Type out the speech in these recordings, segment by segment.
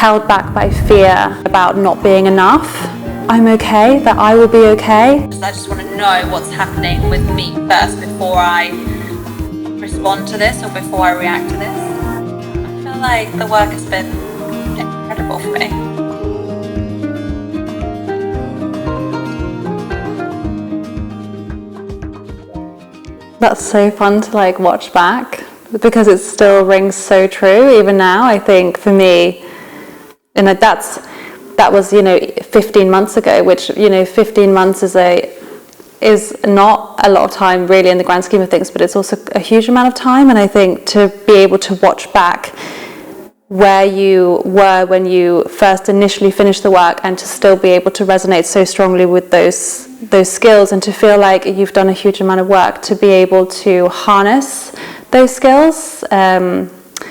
held back by fear about not being enough. I'm okay, that I will be okay. I just want to know what's happening with me first before I respond to this or before I react to this. I feel like the work has been incredible for me. That's so fun to watch back, because it still rings so true even now. I think for me, and that was 15 months ago, which 15 months is not a lot of time really in the grand scheme of things, but it's also a huge amount of time. And I think to be able to watch back where you were when you first initially finished the work, and to still be able to resonate so strongly with those skills, and to feel like you've done a huge amount of work to be able to harness those skills,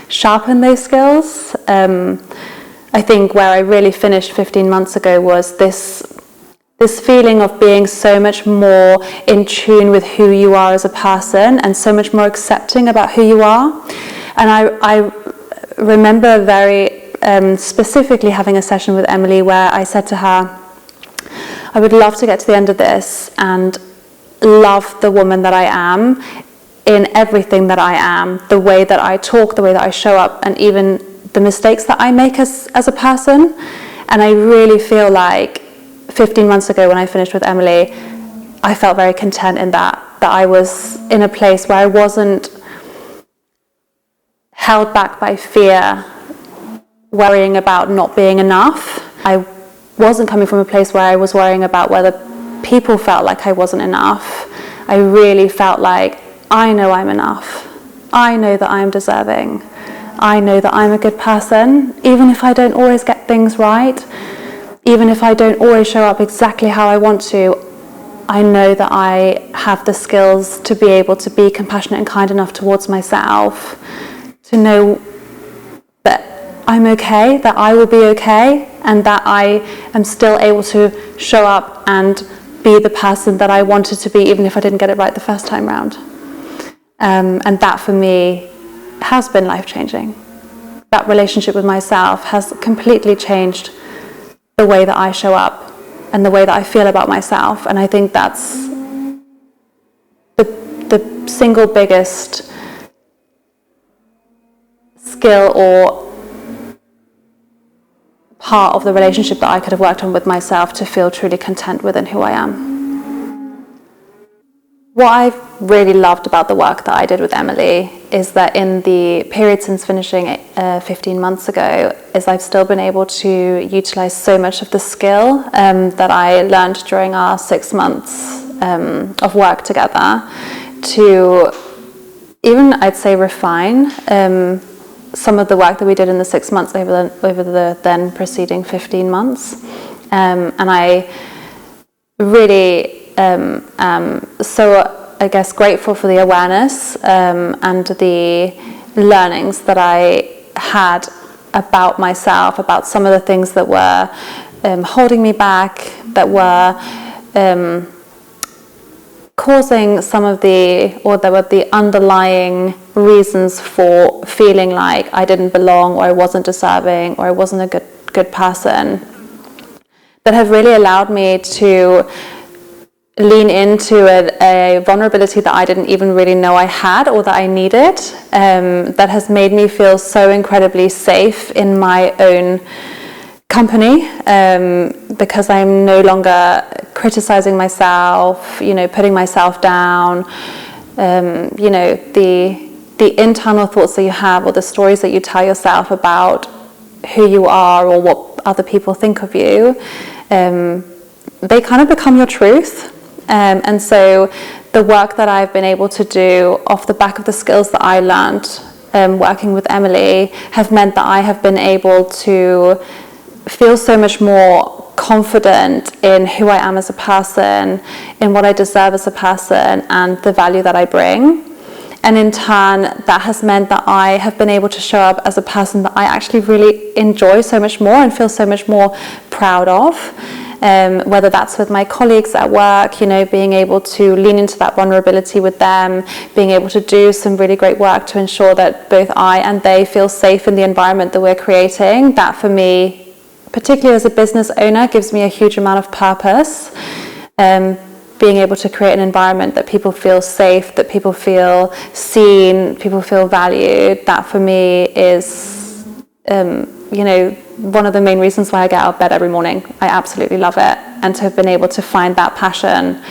sharpen those skills. I think where I really finished 15 months ago was this feeling of being so much more in tune with who you are as a person, and so much more accepting about who you are. And I remember very specifically having a session with Emily where I said to her, I would love to get to the end of this and love the woman that I am in everything that I am, the way that I talk, the way that I show up, and even the mistakes that I make as a person. And I really feel like 15 months ago when I finished with Emily, I felt very content in that I was in a place where I wasn't held back by fear, worrying about not being enough. I wasn't coming from a place where I was worrying about whether people felt like I wasn't enough. I really felt like I know I'm enough. I know that I'm deserving. I know that I'm a good person, even if I don't always get things right, even if I don't always show up exactly how I want to. I know that I have the skills to be able to be compassionate and kind enough towards myself, to know that I'm okay, that I will be okay, and that I am still able to show up and be the person that I wanted to be, even if I didn't get it right the first time round. And that for me has been life-changing. That relationship with myself has completely changed the way that I show up and the way that I feel about myself. And I think that's the single biggest skill or part of the relationship that I could have worked on with myself to feel truly content within who I am. What I've really loved about the work that I did with Emily is that in the period since finishing 15 months ago, is I've still been able to utilize so much of the skill that I learned during our 6 months of work together to even, I'd say, refine some of the work that we did in the 6 months over the then preceding 15 months. And I really so I guess grateful for the awareness and the learnings that I had about myself, about some of the things that were holding me back, that were causing some of there were the underlying reasons for feeling like I didn't belong, or I wasn't deserving, or I wasn't a good person, that have really allowed me to lean into a vulnerability that I didn't even really know I had or that I needed, that has made me feel so incredibly safe in my own company, because I'm no longer criticizing myself, putting myself down, the internal thoughts that you have, or the stories that you tell yourself about who you are or what other people think of you, they kind of become your truth. And so the work that I've been able to do off the back of the skills that I learned working with Emily have meant that I have been able to feel so much more confident in who I am as a person, in what I deserve as a person, and the value that I bring. And in turn, that has meant that I have been able to show up as a person that I actually really enjoy so much more and feel so much more proud of. whether that's with my colleagues at work, being able to lean into that vulnerability with them, being able to do some really great work to ensure that both I and they feel safe in the environment that we're creating. That for me, particularly as a business owner, gives me a huge amount of purpose. Being able to create an environment that people feel safe, that people feel seen, people feel valued, that for me is, one of the main reasons why I get out of bed every morning. I absolutely love it. And to have been able to find that passion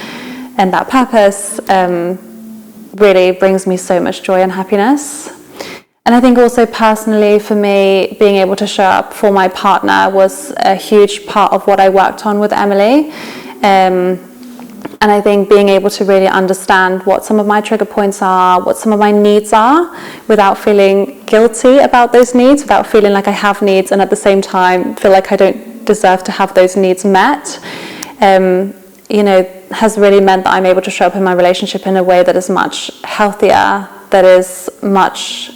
and that purpose really brings me so much joy and happiness. And I think also personally for me, being able to show up for my partner was a huge part of what I worked on with Emily. And I think being able to really understand what some of my trigger points are, what some of my needs are, without feeling guilty about those needs, without feeling like I have needs and at the same time feel like I don't deserve to have those needs met, has really meant that I'm able to show up in my relationship in a way that is much healthier, that is much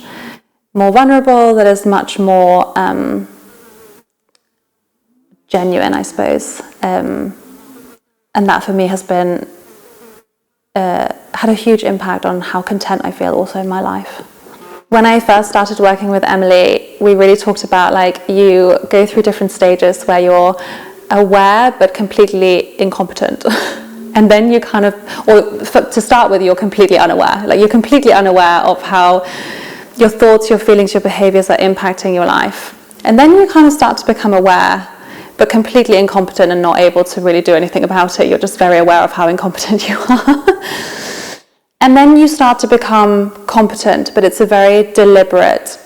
more vulnerable, that is much more genuine, I suppose. And that for me has been, had a huge impact on how content I feel also in my life. When I first started working with Emily, we really talked about you go through different stages where you're aware but completely incompetent. And then you to start with, you're completely unaware. You're completely unaware of how your thoughts, your feelings, your behaviors are impacting your life. And then you kind of start to become aware, but completely incompetent and not able to really do anything about it. You're just very aware of how incompetent you are. And then you start to become competent, but it's a very deliberate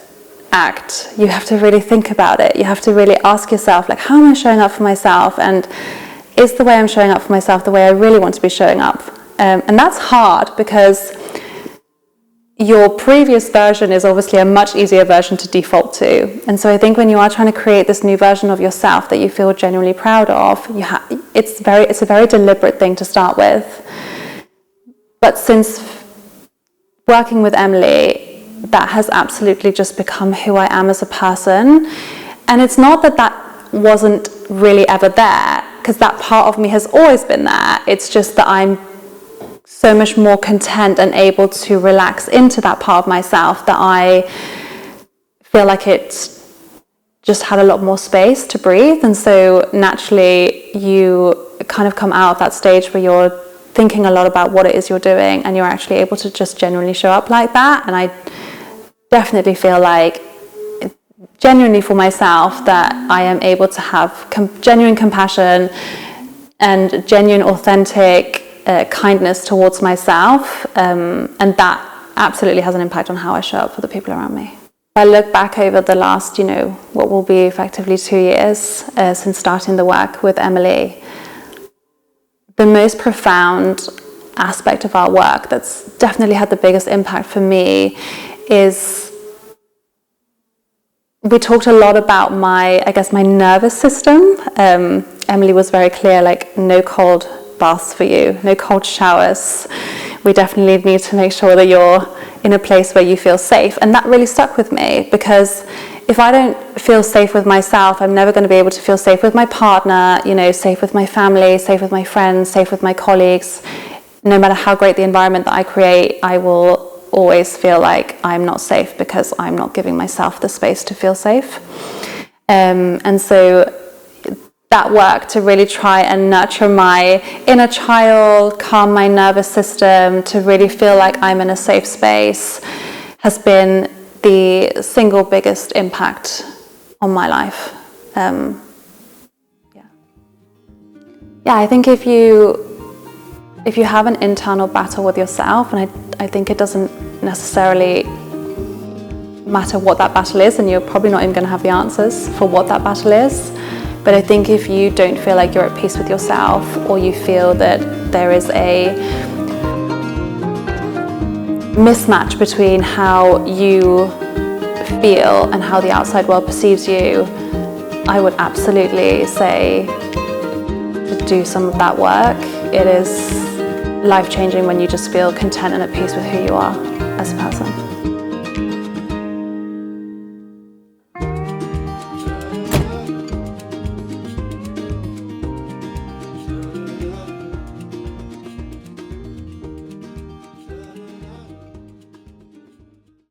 act. You have to really think about it. You have to really ask yourself, how am I showing up for myself? And is the way I'm showing up for myself the way I really want to be showing up? And that's hard because your previous version is obviously a much easier version to default to. And so I think when you are trying to create this new version of yourself that you feel genuinely proud of, it's a very deliberate thing to start with. But since working with Emily, that has absolutely just become who I am as a person. And it's not that wasn't really ever there, because that part of me has always been there. It's just that I'm so much more content and able to relax into that part of myself that I feel like it just had a lot more space to breathe. And so naturally you kind of come out of that stage where you're thinking a lot about what it is you're doing and you're actually able to just genuinely show up like that. And I definitely feel like genuinely for myself that I am able to have genuine compassion and genuine authentic kindness towards myself, and that absolutely has an impact on how I show up for the people around me. If I look back over the last, what will be effectively 2 years since starting the work with Emily, the most profound aspect of our work that's definitely had the biggest impact for me is we talked a lot about my nervous system. Emily was very clear, no cold baths for you, no cold showers. We definitely need to make sure that you're in a place where you feel safe. And that really stuck with me, because if I don't feel safe with myself, I'm never going to be able to feel safe with my partner, safe with my family, safe with my friends, safe with my colleagues. No matter how great the environment that I create, I will always feel like I'm not safe because I'm not giving myself the space to feel safe. And so that work to really try and nurture my inner child, calm my nervous system, to really feel like I'm in a safe space has been the single biggest impact on my life. I think if you have an internal battle with yourself, and I think it doesn't necessarily matter what that battle is, and you're probably not even going to have the answers for what that battle is. But I think if you don't feel like you're at peace with yourself, or you feel that there is a mismatch between how you feel and how the outside world perceives you, I would absolutely say to do some of that work. It is life-changing when you just feel content and at peace with who you are as a person.